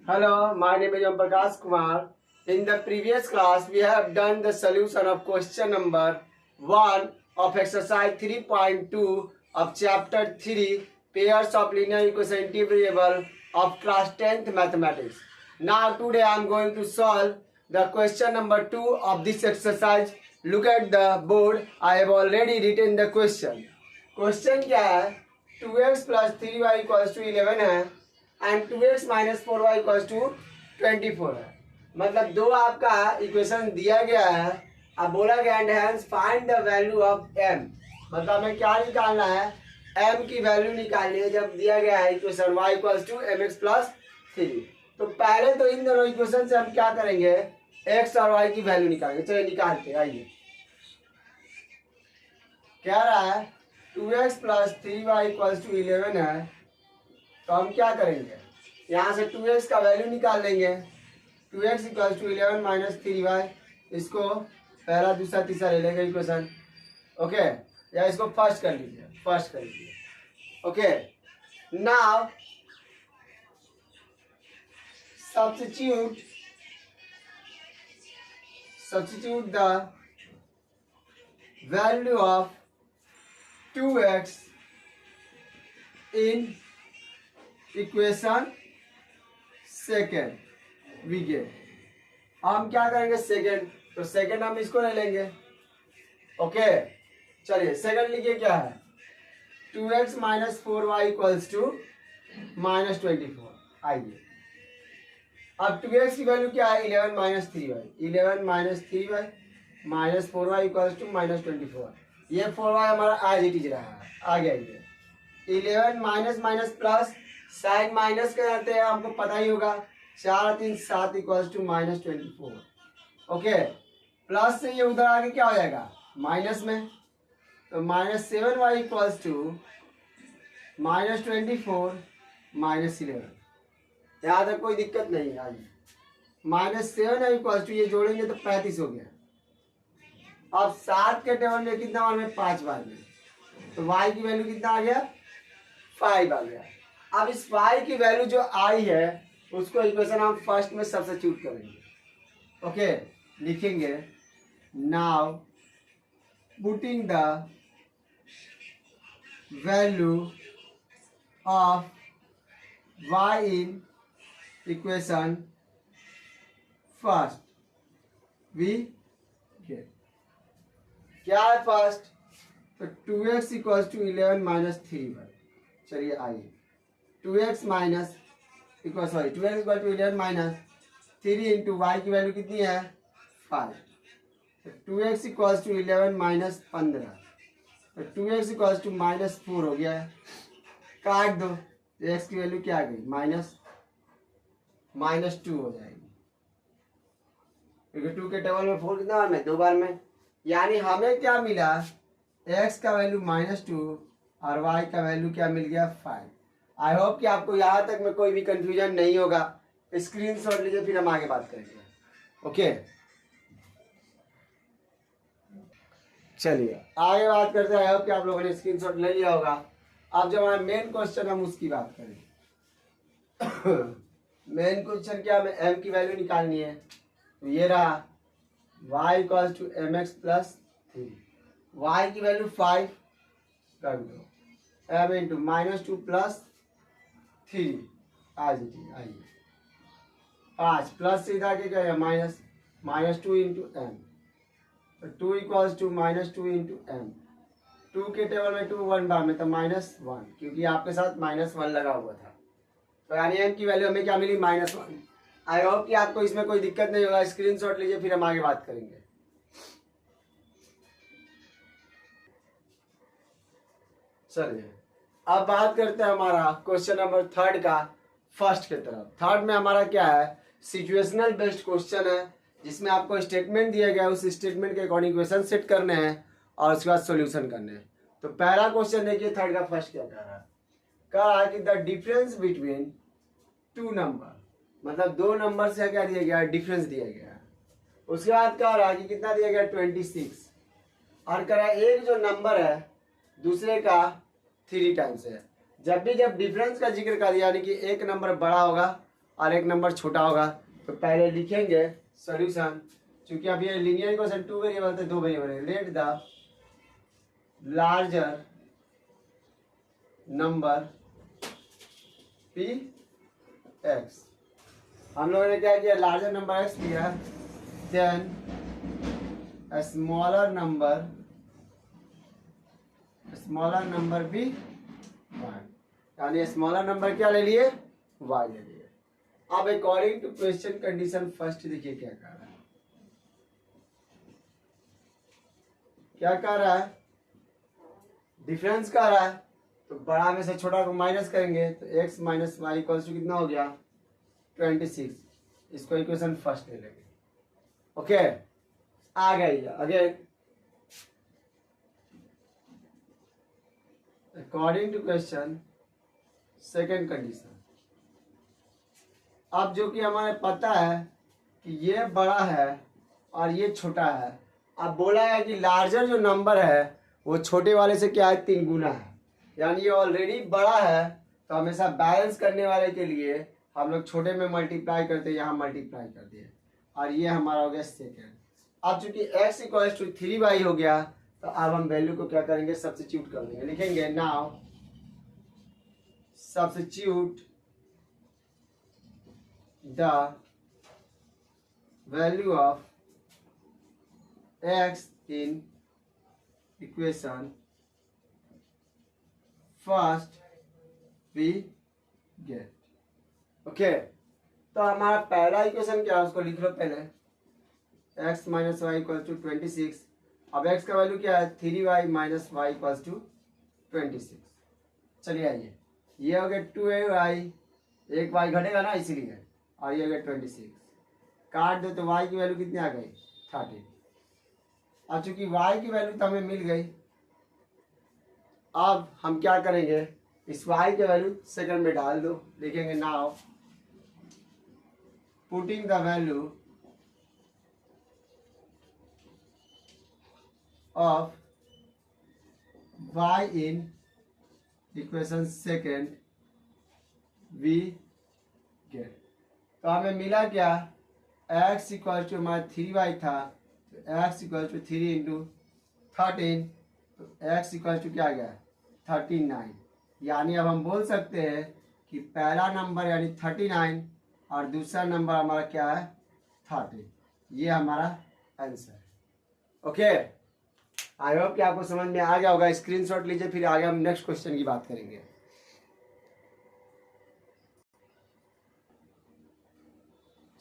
Hello, my name is Prakash Kumar. In the previous class, we have done the solution of question number 1 of exercise 3.2 of chapter 3, pairs of linear equation variable of class 10th mathematics. Now today I am going to solve the question number 2 of this exercise. Look at the board. I have already written the question. Question क्या है? 2x plus 3y equals to 11 है and 2x minus 4y equals to 24 है। मतलब दो आपका equation दिया गया है, अब बोला गया and hence find the value of m। मतलब हमें क्या निकालना है? m की वैल्यू निकालनी है जब दिया गया है equation y equals to mx plus 3। तो पहले तो इन दोनों इक्वेशन से हम क्या करेंगे? x और y की वैल्यू निकालेंगे। चलिए निकालते हैं, आइए। क्या रहा है? 2x plus 3y equals to 11 है, तो हम क्या करेंगे? यहाँ से 2x का वैल्यू निकाल लेंगे। 2x equals to 11 minus 3y, इसको पहला दूसरा तीसरा ले लेंगे इक्वेशन। ओके, या इसको फर्स्ट कर लीजिए। Okay, now substitute the value of 2x in equation second we get. हम क्या करेंगे? सेकेंड, तो सेकेंड हम इसको ले लेंगे। ओके, चलिए सेकेंड लिखिए क्या है? 2x minus 4y equals to minus 24। आइए, अब 2x की वैल्यू क्या है? 11 minus 3y। 11 minus 3y minus 4y equals to minus 24। ये 4y हमारा आज इट इज रहा है, आ गया ये। 11 minus minus plus, sign minus करते हैं, हमको पता ही होगा। 4 3 7 equals to minus 24। Okay, plus से ये उधर आगे क्या हो जाएगा? माइनस में, तो minus 7y equals to minus 24 minus 11। यहाँ तक कोई दिक्कत नहीं है। आगे माइनस 7y इक्वल्स टू, ये जोड़ेंगे तो 35 हो गया। अब 7 के टेबल में कितना बार में? 5 बार में, तो y की वैल्यू कितना आ गया? 5 आ गया। अब इस y की वैल्यू जो आई है उसको इक्वेशन हम फर्स्ट में सब्स्टिट्यूट करेंगे। ओके, लिखेंगे now putting the value of y in equation first we get. क्या है फर्स्ट? तो 2x equals to 11 minus 3y। चलिए आइए, 2x minus equal 2x equal to 11 minus 3 into y की वैल्यू कितनी है? 5। तो 2x इक्वल्स टू 11 माइनस 15, तो 2x इक्वल्स टू माइनस 4 हो गया है। काट दो, तो x की वैल्यू क्या आ गई? माइनस 2 हो जाएगी, क्योंकि 2 के टेबल में 4 कितना बार में? 2 बार में। यानी हमें क्या मिला? x का वैल्यू -2 और y का वैल्यू क्या मिल गया? 5। आई होप कि आपको यहाँ तक में कोई भी कंफ्यूजन नहीं होगा। स्क्रीनशॉट लीजिए, फिर हम आगे बात करेंगे। ओके, चलिए आगे बात करते हैं। आई होप कि आप लोगों ने स्क्रीनशॉट ले लिया होगा। अब जब हमारा मेन क्वेश्चन हम उसकी बात करेंगे। मेन क्वेश्चन क्या? हमें m की वैल्यू निकालनी है। तो ये रहा y equals to mx plus 3। y की वैल्यू 5 कर दो, m इंटू -2 प्लस 3। आइए 5 प्लस से इधर के क्या है? -2 into m। 2 equals to -2 into m। 2 के टेबल में 2 1 बार में, तो -1, क्योंकि आपके साथ -1 लगा हुआ था। तो यानी m की वैल्यू हमें क्या मिली? -1। आई होप कि आपको इसमें कोई दिक्कत नहीं होगा। स्क्रीनशॉट लीजिए, फिर हम आगे बात करेंगे। चलिए अब बात करते हैं हमारा क्वेश्चन नंबर 3 का, फर्स्ट की तरफ। थर्ड में हमारा क्या है? सिचुएशनल बेस्ड क्वेश्चन है, जिसमें आपको स्टेटमेंट दिया गया है, उस स्टेटमेंट के अकॉर्डिंग क्वेश्चन सेट करने हैं और उसके बाद सॉल्यूशन करने हैं। तो पहला क्वेश्चन देखिए, थर्ड का फर्स्ट क्या कह रहा है? कह रहा है कि द डिफरेंस बिटवीन 2 नंबर, मतलब 2 नंबर से क्या दिया गया? डिफरेंस दिया गया है। उसके बाद कह रहा है कि कितना दिया गया? 26। और कह रहा है एक जो नंबर है दूसरे का 3 टाइम्स है। जब भी जब डिफरेंस का जिक्र कर दिया, यानी कि एक नंबर बड़ा होगा और एक नंबर छोटा होगा, तो पहले लिखेंगे सॉल्यूशन। चूंकि अब ये लीनियर इक्वेशन 2 वेरिएबल थे, 2 वेरिएबल है, let the larger number be x. हम लोगों ने क्या किया, लार्जर नंबर एक्स लिया, देन स्मॉलर नंबर भी वाई, यानी स्मॉलर नंबर क्या ले लिए, वाई ले लिए। अब according to question condition first देखिए क्या कह रहा है, क्या कह रहा है, डिफरेंस कह रहा है, तो बड़ा में से छोटा को माइनस करेंगे, तो x minus y equals to कितना हो गया 26। इसको इक्वेशन फर्स्ट ले लेंगे। ओके, आ गई again, according to question second condition. अब जो कि हमें पता है कि ये बड़ा है और ये छोटा है, अब बोला है कि लार्जर जो नंबर है वो छोटे वाले से क्या है, 3 गुना है, यानी ये ऑलरेडी बड़ा है, तो हमेशा बैलेंस करने वाले के लिए हम लोग छोटे में मल्टीप्लाई करते हैं, यहाँ मल्टीप्लाई कर दिए, और ये हमारा हो गया सेकेंड। अब चूंकि x इक्वल्स टू 3y हो गया, तो अब हम वैल्यू को क्या करेंगे, सब्स्टिट्यूट कर लेंगे, लिखेंगे now substitute the value of x in equation first we get. Okay, तो हमारा पहला इक्वेशन क्या है उसको लिख लो पहले, x minus y equal to 26। अब x का वैल्यू क्या है, 3y minus y equal to 26। चलिए आइए, ये हो गया 2y, एक y घटेगा ना इसीलिए, और ये हो गया 26, काट दो तो y की वैल्यू कितनी आ गई 30। अब चूंकि y की वैल्यू तो हमें मिल गई, अब हम क्या करेंगे, इस y के वैल्यू सेकंड में डाल दो, लिखेंगे now putting the value of y in equation second we get. तो हमें मिला क्या, x इक्वल टू हमारा 3y था, तो x इक्वल टू 3 इंटू 13, तो x इक्वल टू क्या आ गया 39। यानी अब हम बोल सकते हैं कि पहला नंबर यानी 39 और दूसरा नंबर हमारा क्या है 30। ये हमारा आंसर है। ओके, आई होप कि आपको समझ में आ गया होगा। स्क्रीनशॉट लीजिए, फिर आगे हम नेक्स्ट क्वेश्चन की बात करेंगे।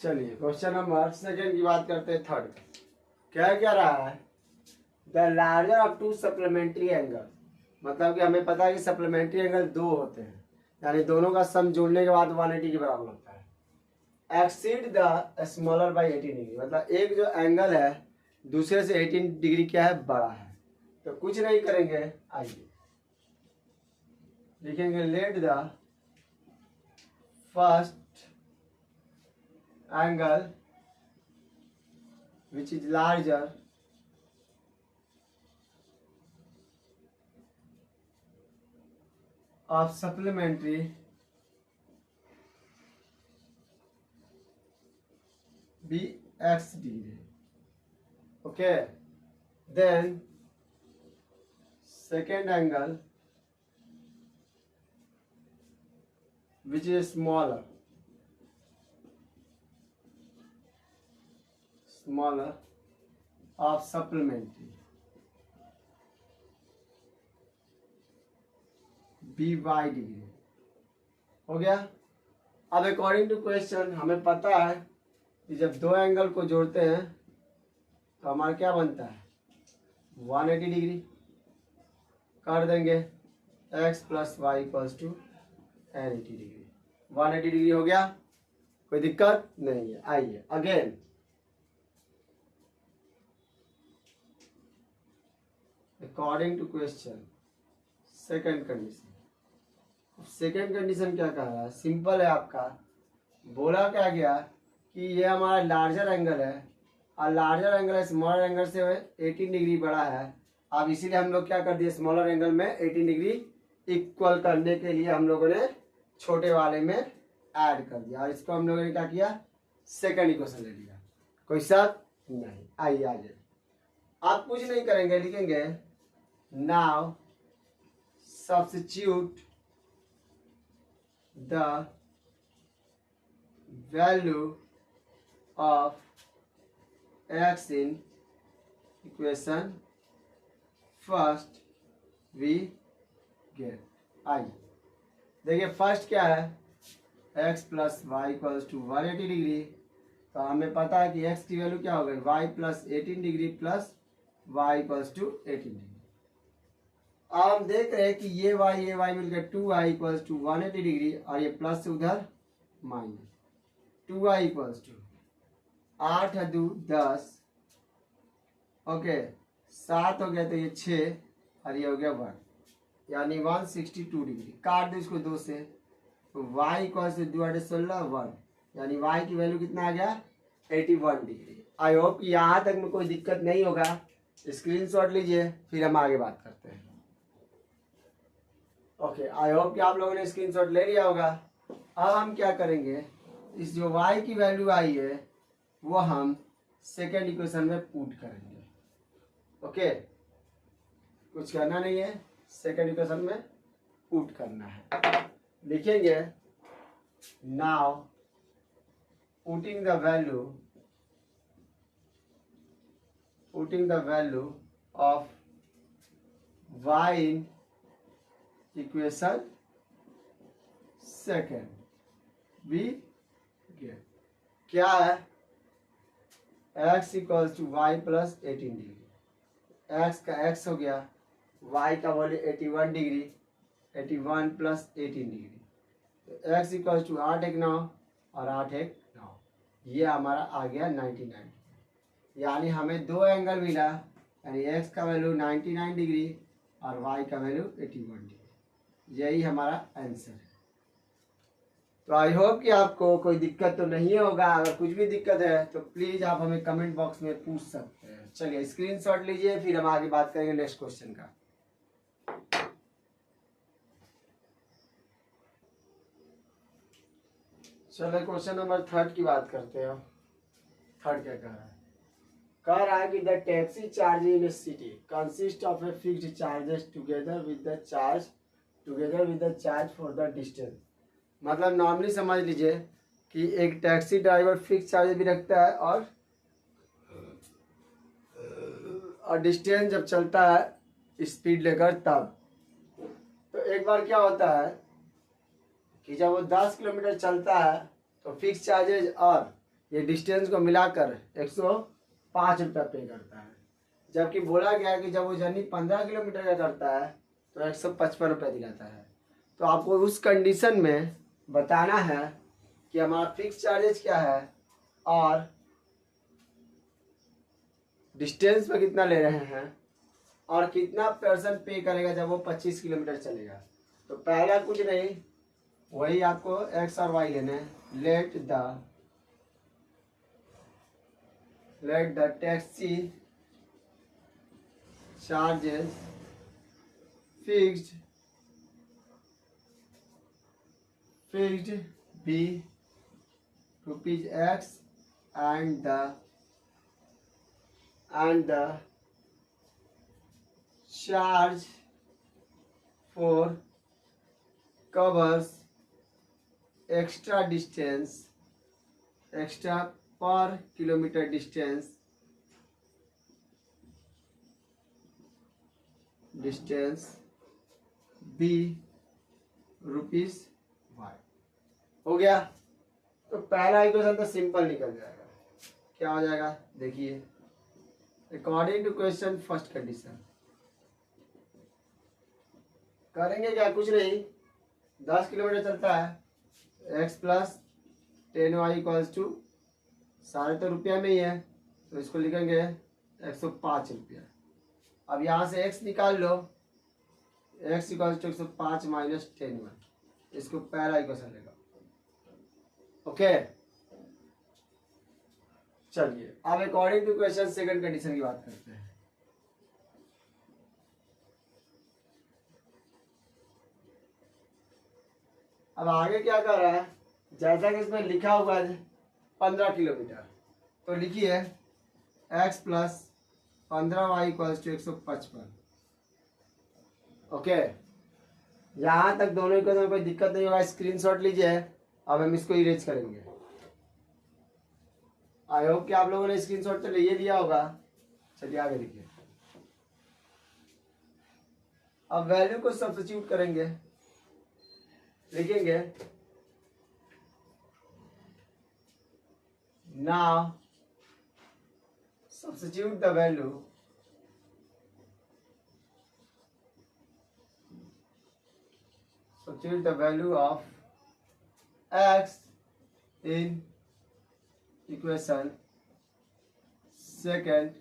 चलिए क्वेश्चन नंबर सेकेंड की बात करते हैं, थर्ड। क्या रहा है, the larger of to supplementary angle, मतलब कि हमें पता है कि सप्लीमेंट्री एंगल 2 होते हैं, यानी दोनों का सम जोड़ने के बाद 180 के बराबर होता है। Exceed the smaller by 18 degree, मतलब एक जो एंगल है दूसरे से 18 डिग्री क्या है, बड़ा है। तो कुछ नहीं करेंगे, आइए लिखेंगे let the first angle which is larger of supplementary be x degree. Okay, then second angle which is smaller of supplementary be y degree हो गया। अब अकॉर्डिंग टू क्वेश्चन हमें पता है कि जब दो एंगल को जोड़ते हैं तो हमारा क्या बनता है 180 डिग्री। कर देंगे x plus y equals to 80 degree, 180 degree हो गया, कोई दिक्कत नहीं है। आइए again, according to question second condition. Second condition क्या कह रहा है, सिंपल है आपका, बोला क्या गया कि ये हमारा लार्जर एंगल है और लार्जर एंगल है स्मॉलर एंगल से 18 डिग्री बड़ा है। अब इसीलिए हम लोग क्या कर दिए, स्मॉलर एंगल में 18 डिग्री इक्वल करने के लिए हम लोगों ने छोटे वाले में ऐड कर दिया और इसको हम लोगों ने क्या किया, सेकंड इक्वेशन ले लिया। कोई शक नहीं। आइए आगे, आप कुछ नहीं करेंगे, लिखेंगे now substitute the value of x in equation first we get. आइए देखिए, फर्स्ट क्या है, x plus y equals to 180 degree. तो हमें पता है कि x की वैल्यू क्या हो गई, y plus 18 degree plus y equals to 18 degree. अब हम देख रहे हैं कि ये y मिलकर 2y इक्वल्स टू 180 डिग्री और ये प्लस से उधर माइनस 2y इक्वल्स टू 8 है 2 10, ओके 7 हो गया तो ये 6 और ये हो गया 1, यानी 162 डिग्री। काट दो इसको 2 से, तो y इक्वल्स टू 2 8 16 1, यानी y की वैल्यू कितना आ गया 81 डिग्री। आई होप कि यहाँ तक में कोई दिक्कत नहीं होगा। स्क्रीनशॉट लीजिए, फिर हम आगे बात करते हैं। ओके, आई होप कि आप लोगों ने स्क्रीनशॉट ले लिया होगा। अब हम क्या करेंगे, इस जो y की वैल्यू आई है वो हम सेकेंड इक्वेशन में पुट करेंगे। ओके, कुछ करना नहीं है, सेकेंड इक्वेशन में पुट करना है। लिखेंगे now putting the value of y in equation second we get. क्या है, x equals to y plus 18 degree. x का x हो गया, y का वैल्यू 81 डिग्री, 81 प्लस 18 डिग्री। तो x इक्वल्स टू 8 1 9 और 8 1 9, ये हमारा आ गया 99। यानी हमें दो एंगल मिला, यानी x का वैल्यू 99 डिग्री और y का वैल्यू 81 डिग्री। यही हमारा आंसर है। तो आई होप कि आपको कोई दिक्कत तो नहीं होगा। अगर कुछ भी दिक्कत है तो प्लीज आप हमें कमेंट बॉक्स में पूछ सकते हैं। चलिए स्क्रीनशॉट लीजिए, फिर हम आगे बात करेंगे नेक्स्ट क्वेश्चन का। चलिए क्वेश्चन नंबर 3 की बात करते हैं। 3 क्या कह रहा है, कह रहा है कि the taxi charge in A city consist of a fixed charges together with the charge for the distance. मतलब नॉर्मली समझ लीजिए कि एक टैक्सी ड्राइवर फिक्स चार्ज भी रखता है और डिस्टेंस जब चलता है स्पीड लेकर तब। तो एक बार क्या होता है कि जब वो 10 किलोमीटर चलता है तो फिक्स चार्जेज और ये डिस्टेंस को मिलाकर 105 रुपये पे करता है। जबकि बोला गया है कि जब वो जर्नी 15 किलोमीटर का करता है तो 155 रुपये दिलाता है। तो आपको उस कंडीशन में बताना है कि हमारा फिक्स चार्जेस क्या है और डिस्टेंस पे कितना ले रहे हैं और कितना परसेंट पे करेगा जब वो 25 किलोमीटर चलेगा। तो पहला कुछ नहीं, वही आपको एक्स और वाई लेने हैं। Let the taxi charges fixed be rupees x and the charge for covers extra per kilometer distance b rupees y। हो गया। तो पहला इक्वेशन तो सिंपल निकल जाएगा। क्या हो जाएगा देखिए, according to question first condition करेंगे क्या, कुछ नहीं, 10 किलोमीटर चलता है, x plus 10y equals to सारे तो रुपया में ही है तो इसको लिखेंगे 105 रुपया। अब यहाँ से x निकाल लो, x equals to 105 minus 10y, इसको पहला इक्वेशन लेगा। ओके चलिए अब according to question second condition की बात करते हैं। अब आगे क्या कर रहा है जैसा कि इसमें लिखा हुआ है 15 किलोमीटर, तो लिखिए x plus 15y equals to 155। Okay, यहाँ तक दोनों इक्वेशन में कोई दिक्कत नहीं होगा। स्क्रीनशॉट लीजिए, अब हम इसको इरेज करेंगे। आई होप कि आप लोगों ने स्क्रीनशॉट तो ले लिया होगा। चलिए आगे लिखिए। अब वैल्यू को सब्स्टिट्यूट करेंगे, लिखेंगे now substitute the value of x in equation second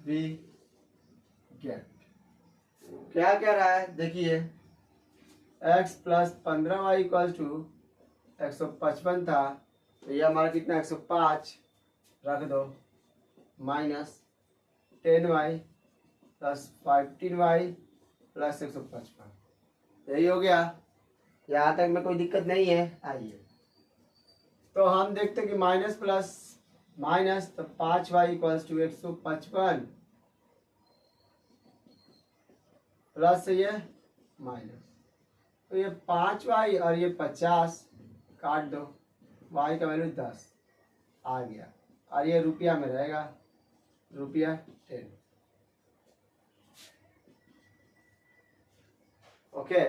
we get। क्या कह रहा है देखिए, x plus 15y equal to 155 था, तो ये हमारा कितना 105 रख दो, minus 10y plus 15y plus 155, यही हो गया। यहाँ तक में कोई दिक्कत नहीं है। आइए तो हम देखते हैं कि माइनस प्लस माइनस, तो 5y इक्वल्स टू 155 प्लस ये माइनस, तो ये 5y और ये 50 काट दो, y का वैल्यू 10 आ गया, और ये रुपया में रहेगा, रुपया 10। ओके,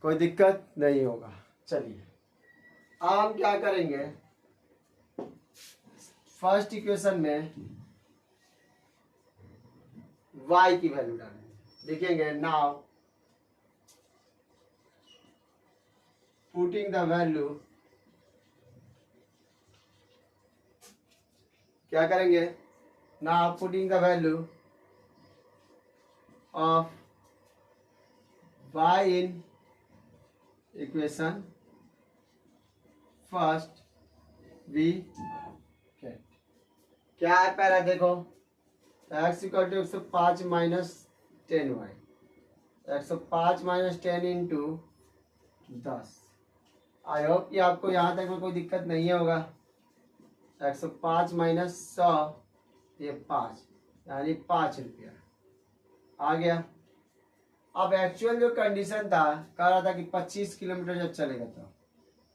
कोई दिक्कत नहीं होगा। चलिए अब हम क्या करेंगे, फर्स्ट इक्वेशन में y की वैल्यू डालेंगे, लिखेंगे नाउ पुटिंग द वैल्यू, क्या करेंगे, now putting the value of y in equation first we get। क्या है पहला देखो, x equal to 105 minus 10y, 105 minus 10 into 10। I hope कि आपको यहाँ तक में कोई दिक्कत नहीं होगा। 105 माइनस 100, ये 5, यानी 5 रुपया आ गया। अब एक्चुअल जो कंडीशन था, कह रहा था कि 25 किलोमीटर जब चलेगा तो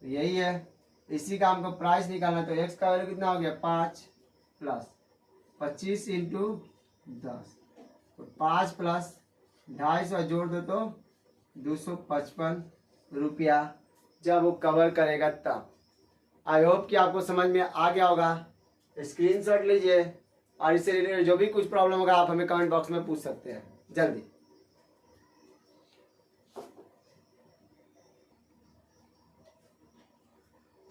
यही है, इसी का हमको प्राइस निकालना। तो x का वैल्यू कितना हो गया, 5 प्लस 25 इंटू 10, तो 5 प्लस 250 जोड़ दो तो 255 रुपया जब वो कवर करेगा तब। आई होप कि आपको समझ में आ गया होगा। स्क्रीनशॉट लीजिए, और इससे रिलेटेड जो भी कुछ प्रॉब्लम होगा आप हमें कमेंट बॉक्स में पूछ सकते हैं जल्दी।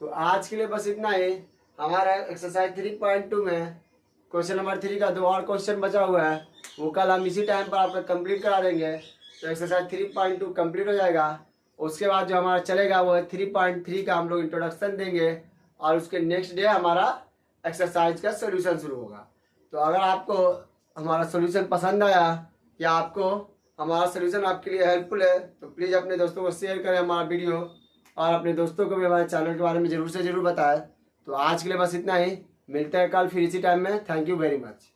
तो आज के लिए बस इतना ही। हमारा एक्सरसाइज 3.2 में क्वेश्चन नंबर 3 का 2 और क्वेश्चन बचा हुआ है, वो कल हम इसी टाइम पर आपका कंप्लीट करा देंगे। तो एक्सरसाइज 3.2 कंप्लीट हो जाएगा। उसके बाद जो हमारा चलेगा वो है 3.3 का हम लोग इंट्रोडक्शन देंगे, और उसके नेक्स्ट डे हमारा एक्सरसाइज का सोल्यूशन शुरू होगा। तो अगर आपको हमारा सोल्यूशन पसंद आया या आपको हमारा सोल्यूशन आपके लिए हेल्पफुल है, तो प्लीज़ अपने दोस्तों को शेयर करें हमारा वीडियो, और अपने दोस्तों को भी हमारे चैनल के बारे में ज़रूर से ज़रूर बताएं। तो आज के लिए बस इतना ही, मिलते हैं कल फिर इसी टाइम में। Thank you very much.